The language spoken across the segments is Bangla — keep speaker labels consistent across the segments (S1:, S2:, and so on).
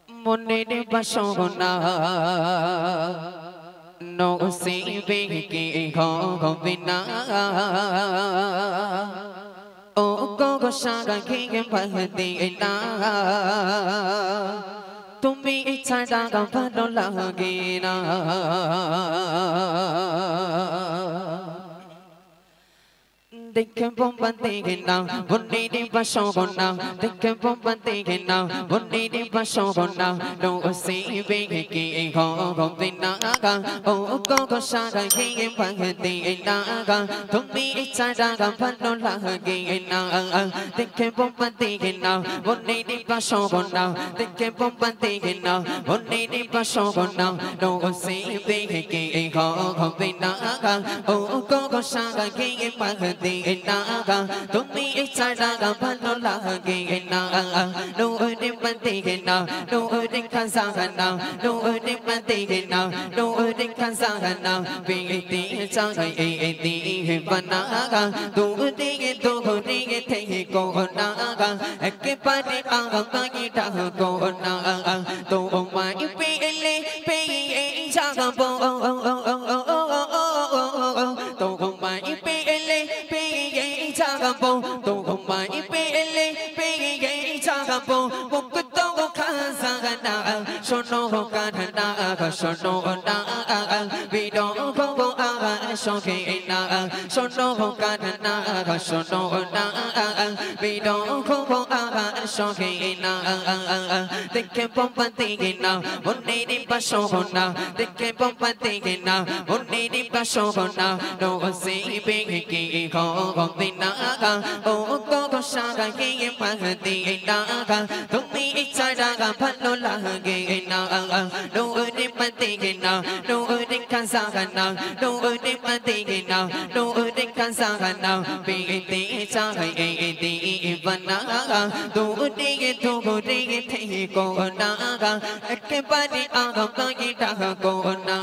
S1: মনের বাসনা নসিবে কি হবে না ও গো সাগি মদিনা তুমি ছাড়া ভালো লাগে না দেখে বোম্বাতে না বন্দির বাসনা দেখে বোম্বাতে না বন্দির বাসনা নসিবে কি হবে না ও গো সাগি মদিনা তুমি ছাড়া ভালো লাগে না দেখে বোম্বাতে না বন্দির বাসনা দেখে বোম্বাতে না বন্দির বাসনা নসিবে কি হবে না ও গো সাগি মদিনা তুমি ছাড়া ভালো লাগে না নোরে মদিনা নোরে খাজানা নোরে মদিনা নোরে খাজানা বেতে চাই এদি বনা দোরে দোরে থেকে কোনা একেবারে আগামী কোনা তোমায় পেলে পেয়ে যাবো তোমায় পেলে তোমায় পেলে পেয়ে যাবো মুক্ত খাজানা শোনো কান্না শোনো না বিরো সঙ্গে না শোনো কান্না শোনো না বিরো সঙ্গে না দেখে বোম্বাতে না মনের বাসনা দেখে বোম্বাতে না মনের বাসনা নসিবে কি হবে না ও গো সাগি মদিনা তুমি ছাড়া ভালো লাগে না নোরে মদিনা নোরে খাজানা নোরে মদিনা নোরে খাজানা বেতে চাই এদি বনা দোরে দোরে থেকে কোনা একেবারে আগামী কোনা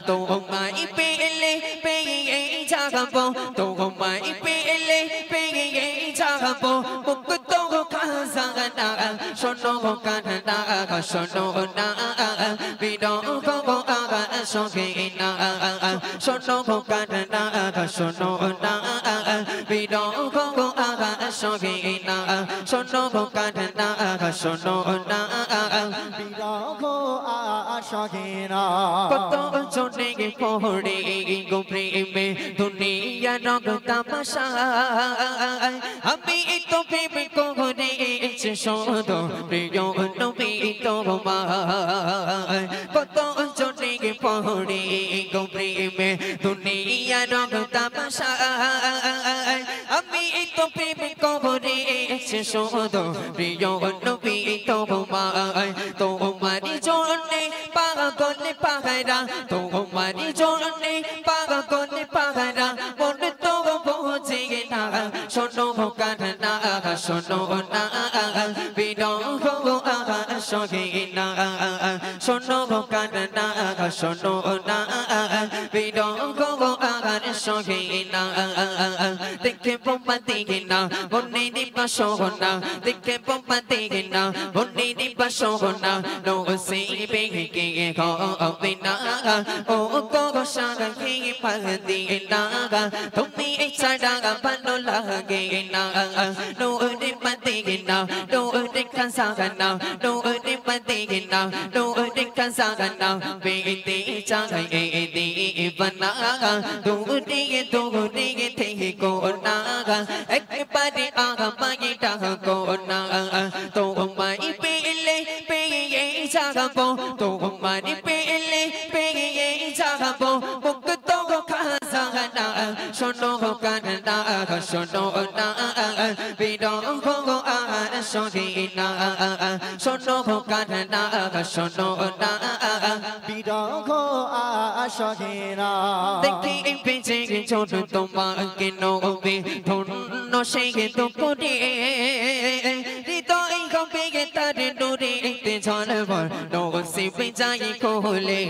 S1: তোমায় পেলে পেয়ে যাবো তোমায় পেলে পেয়ে যাবো মুক্ত খাজানা শোনো কান্না শোনো না বিরো সঙ্গে না শোনো কান্না শোনো না বিরো সঙ্গে না শোনো কান্না শোনো না বিরো সঙ্গে না কত জনে পড়ে গো প্রেমে দুনিয়া রঙ তামাশা আমি তো প্রেম করেছি শোধ প্রিয় নবী তোমায় কত জনে পড়ে গো প্রেমে দুনিয়া রঙ তামাশা আমি তো প্রেম করেছি শোধ প্রিয় নবী তোমায় তোমারই জন্যে পাগল পাহারা তোমারই জন্যে পাগল পাহারা মনে তো বোঝে না শোনো কান্না শোনো না বিরো সঙ্গে না শোনো কান্না শোনো না বিরো সঙ্গে না দেখে বোম্বাতে না মনের বাসনা দেখে বোম্বাতে না মনের বাসনা নসিবে কি হবে না ও গো সাগি মদিনা তুমি ছাড়া ভালো লাগে না নোরে মদিনা নোরে খাজানা নোরে মদিনা নোরে খাজানা বেতে চাই এদি বনা দোরে দোরে থেকে কোনা একেবারে আগামী কোনা তোমায় পেলে পেয়ে যাবো তোমায় পেলে পেয়ে যাবো মুক্ত খাজানা শোনো কান্না শোনো না বিরো সঙ্গে না শোনো কান্না শোনো না বিরো সঙ্গে না দেখি বেঁচে ছোট তোমাকে নবে ধন্য সেই তো করে হৃদয় হবে তার ডোরে ঝলভর নসিবে যাই কোলে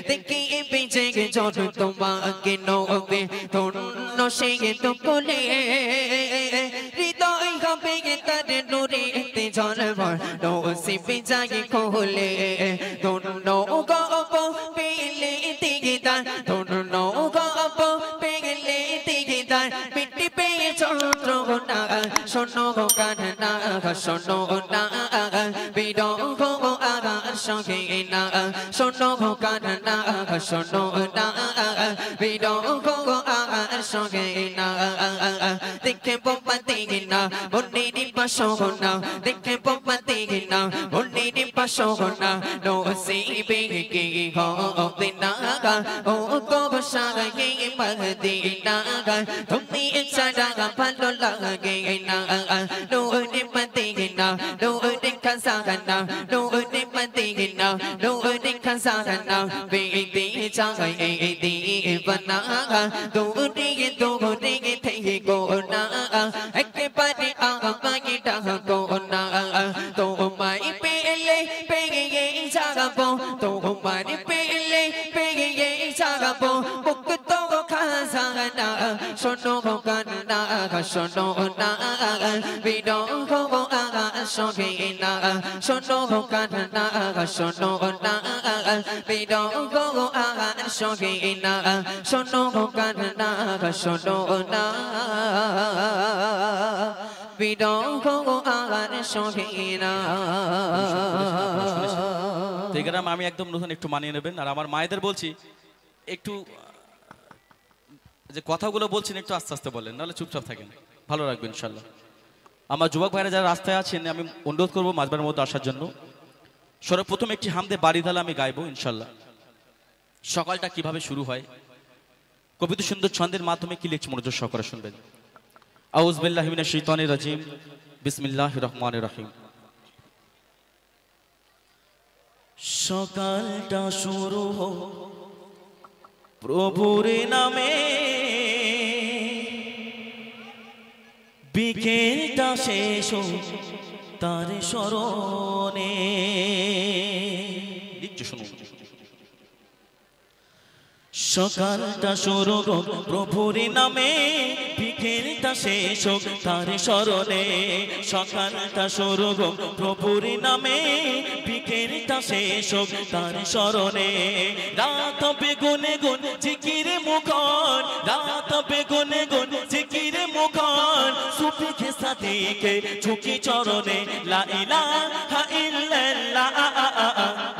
S1: দেখি বেঁচে ছোট তোমাকে নবে ধন্য সেই তো কোলে হৃদয় পেয়ে তার নুরেতে ঝলমল নসিবে যায় খোলে ধন্য গপ পেলে দিগদার ধন্য গপ পেলে দিগদার মিটি পেয়ে চন্দ্র না শোনো কান্না শোনো না বিরহ আগার সঙ্গে না শোনো কান্না শোনো না বিরহ আগার সঙ্গে না দেখে বোমা দিগে না বন্যের পাশো না দেখে বোমা দিগে না বন্যের পাশো না নসিবে কি হবে না ও গো সাগে মদিনা তুমি ছাড়া ভালো লাগে না নোরে মদিনা নোরে খাজানা নোরে মদিনা নোরে খাজানা বেদে চাই দিবানা দোরে দোরে থেকে গো না একবারে আমাকে ডাকো না তোমায় পেলে পেয়ে যাবো তোমায় পেলে পেয়ে যাবো মুক্ত খাজানা শোনো কান্না শোনো না বিরহ আগার সঙ্গে না শোনো কান্না শোনো না বিরহ আগার সঙ্গে না শোনো কান্না শোনো না বিরহ আগার সঙ্গে না।
S2: আমি একদম নতুন, একটু মানিয়ে নেবেন। আর আমার মায়েদের বলছি একটু যে কথাগুলো বলছেন একটু আস্তে আস্তে বলেন, নাহলে চুপচাপ থাকেন, ভালো রাখবেন ইনশাল্লাহ। আমার যুবক ভাইরা যারা রাস্তায় আছেন আমি অনুরোধ করবো মাঝবারের মধ্যে আসার জন্য। সর্বপ্রথম একটি হামদে বাড়ি ধালা আমি গাইবো ইনশাল্লাহ। সকালটা কিভাবে শুরু হয়, কবিতা সুন্দর ছন্দের মাধ্যমে কি লিখছি মনোযোগ সহকারে শুনবেন। আউযু বিল্লাহি মিনাশ শাইতানির রাজিম, বিসমিল্লাহির রহমানির রহিম। সকালটা শুরু হোক প্রভুর নামে, বিকেলটা শেষ হোক তার স্মরণে। শুনুন, সকালটা শুরু হোক প্রভুর নামে, বিকেলটা শেষ হোক তার স্মরণে। সকালটা শুরু হোক প্রভুর নামে, বিকেলটা শেষ হোক তার স্মরণে। রাত হবে গুনে গুন জিকিরে মুখর, রাত হবে গুনে গুন জিকিরে মুখর। সুফি খেসা দিকে ঝুঁকি চরণে, লা ইলাহা ইল্লাল্লাহ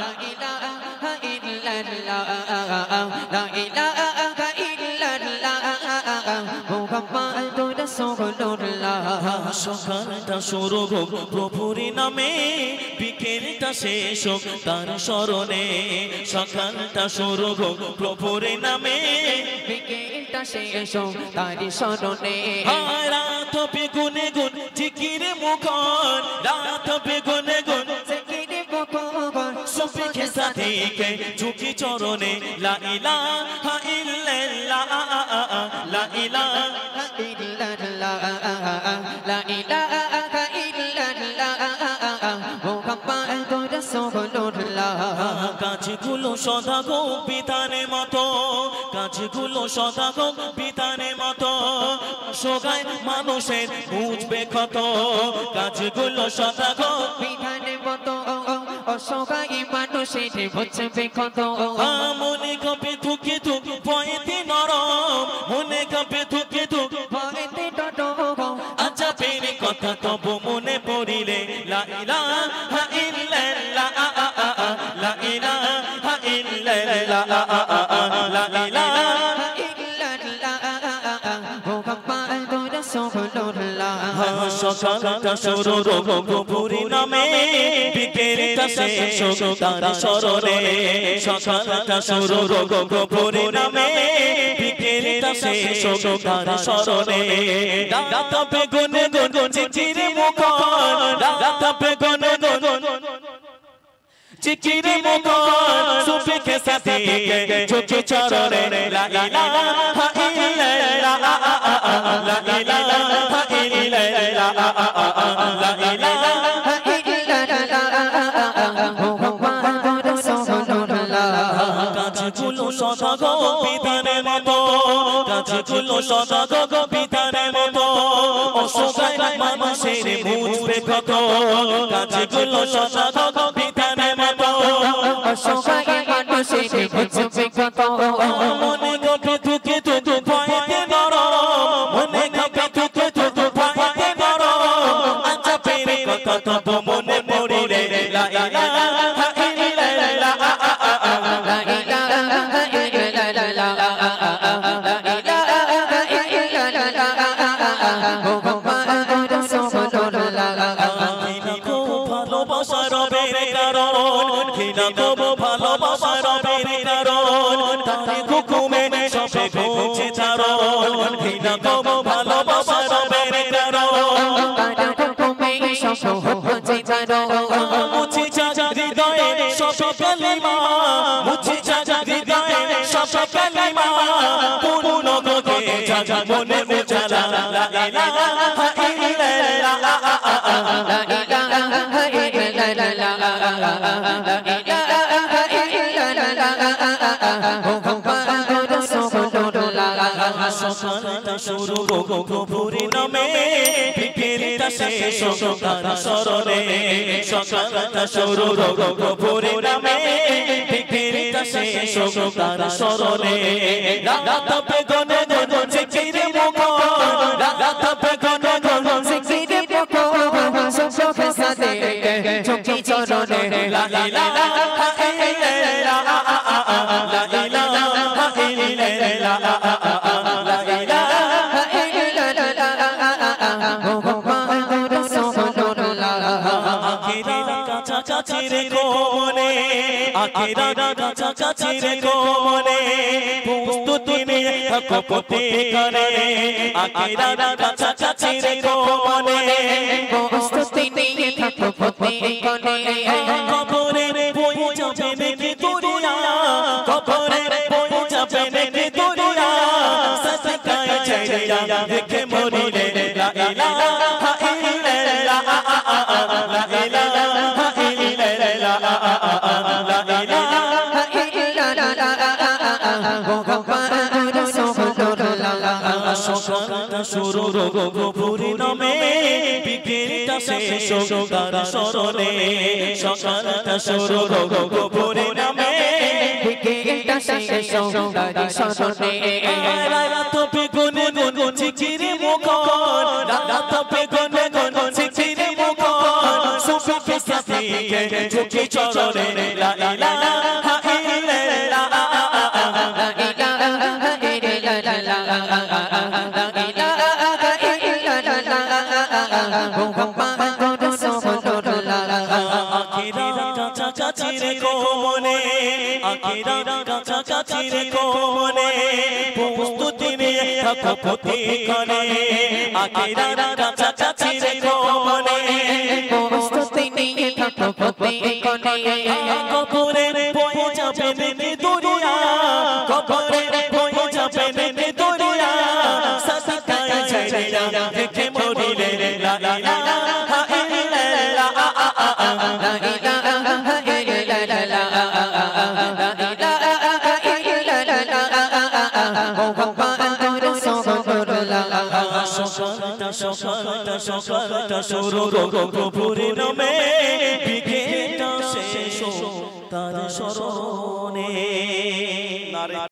S2: লা ইলাহা ইল্লাল্লাহ লা ইলাহা ইল্লাল্লাহ মুহাম্মাদুর রাসূলুল্লাহ। সকালটা শুরু হোক প্রভুর নামে, বিকেলটা শেষ হোক তার স্মরণে। সকালটা শুরু হোক প্রভুর নামে, বিকেলটা শেষ হোক তার স্মরণে। রাত হবে গুনে গুন জিকিরে মুখর, রাত হবে গুনে গুন জিকিরে মুখর। সুফি খেসা দিকে ঝুঁকি চরণে, লা ইলাহা ইল্লাল্লাহ লা ইলাহা ইল্লাল্লাহ লা ইলাহা ইল্লাল্লাহ মুহাম্মাদুর রাসূলুল্লাহ। কাজগুলো সদা গো বিধানের মতো, কাজগুলো সদা গো বিধানের মতো। সোগায় মানুষের বুঝবে কত, কাজগুলো সদা গো বিধানের মতো। অসহায় মানুষের বুঝবে কত। মনে কাঁপে ধুকে ধুক ভয়েতে নরম, মনে কাঁপে ধুকে ধুক ভয়েতে নরম। আচ্ছা পেরে কথা তবু মনে পড়িলে, লা ইলাহা ইল্লাল্লাহ লা ইলাহা ইল্লাল্লাহ লা ইলাহা ইল্লাল্লাহ মুহাম্মাদুর রাসূলুল্লাহ। সকালটা শুরু হোক প্রভুর নামে, বিকেলটা শেষ হোক তার স্মরণে। সকালটা শুরু হোক প্রভুর নামে, বিকেলটা শেষ হোক তার স্মরণে। রাত হবে গুনে গুন জিকিরে মুখর, রাত হবে গুনে গুন জিকিরে মুখর। সুফি খেসা দিকে ঝুঁকি চরণে, লা ইলাহা ইল্লাল্লাহ লা ইলাহা ইল্লাল্লাহ লা ইলাহা ইল্লাল্লাহ মুহাম্মাদুর রাসূলুল্লাহ। কাজগুলো সদা গো বিধানের মতো, কাজগুলো সদা গো বিধানের মতো।
S3: অসহায় মানুষের বুঝবে কত কাজগুলো শতক বিধানে মতো
S1: অসহায় মানুষের বুঝবে কত
S3: মনে গপে তুকে তুকে ভয়তে নর মনে গপে তুকে তুকে ভয়তে নর আচ্ছা পেরে কত তো মনে পড়িলে লা ইলাহা ইল্লাল্লাহ
S1: লা ইলাহা ইল্লাল্লাহ
S3: ভালোবাসার কারণ তারে হুকুমে সবে ঘুমছে চারণ ঘৃণা কব ভালোবাসার কারণ মুছে যা হৃদয়ে সব কালিমা মুছে যা হৃদয়ে সব কালিমা পূর্ণ গগে যা মনে উজালা লা ইলাহা ইল্লাল্লাহ
S1: লা ইলাহা ইল্লাল্লাহ সকালটা শুরু গভীর নামে বিকেলটা শেষ তার স্মরণে সকালটা শুরু গভীর নামে বিকেলটা শেষ তার স্মরণে রাত বেগনে গনে জিকিরে মুখর রাত বেগনে গনে জিকিরে মুখর সব সাথে চোখে চরণে লা ইলাহা ইল্লাল্লাহ লা ইলাহা ইল্লাল্লাহ কাছাকাছি রেখো মনে আখিরাত কাছাকাছি রেখো মনে প্রস্তুতি নিয়ে থাকো প্রতিকারে আখিরাত কাছাকাছি রেখো মনে প্রস্তুতি নিয়ে থাকো প্রতিকারে
S3: কবরে বই যাবে দেখি দুনিয়া কবরে বই যাবে দেখি দুনিয়া সসকায় ছাইয়া দেখে মরিলে লা ইলাহা ইল্লাল্লাহ লা ইলাহা ইল্লাল্লাহ লা ইলাহা ইল্লাল্লাহ সকালটা শুরু গভীর নামে বিকেলটা শেষ তার স্মরণে সকালটা শুরু গভীর নামে
S1: বিকেলটা শেষ তার স্মরণে
S3: রাত বেগুনে গনে জিকিরে মুখর রাত বেগুনে গনে জিকিরে মুখর সুফি সাথী ঝুঁকি চরণে লা ইলাহা ইল্লাল্লাহ
S1: লা ইলাহা ইল্লাল্লাহ লা ইলাহা ইল্লাল্লাহ
S3: আখিরাত কাছাকাছি রেখো মনে আখিরাত কাছাকাছি রেখো মনে প্রস্তুতি নিয়ে থাকো প্রতিকারে আখিরাত কাছাকাছি রেখো মনে
S1: প্রস্তুতি নিয়ে থাকো প্রতিকারে
S3: কবরে বই যাবে দেখি দুনিয়া কবরে বই যাবে দেখি দুনিয়া সসকায় ছাইয়া দেখে মরিলে লা ইলাহা ইল্লাল্লাহ
S1: লা ইলাহা ইল্লাল্লাহ লা ইলাহা ইল্লাল্লাহ মুহাম্মাদুর রাসূলুল্লাহ
S3: সকালটা শুরু গভীর নামে বিকেলটা শেষ তার স্মরণ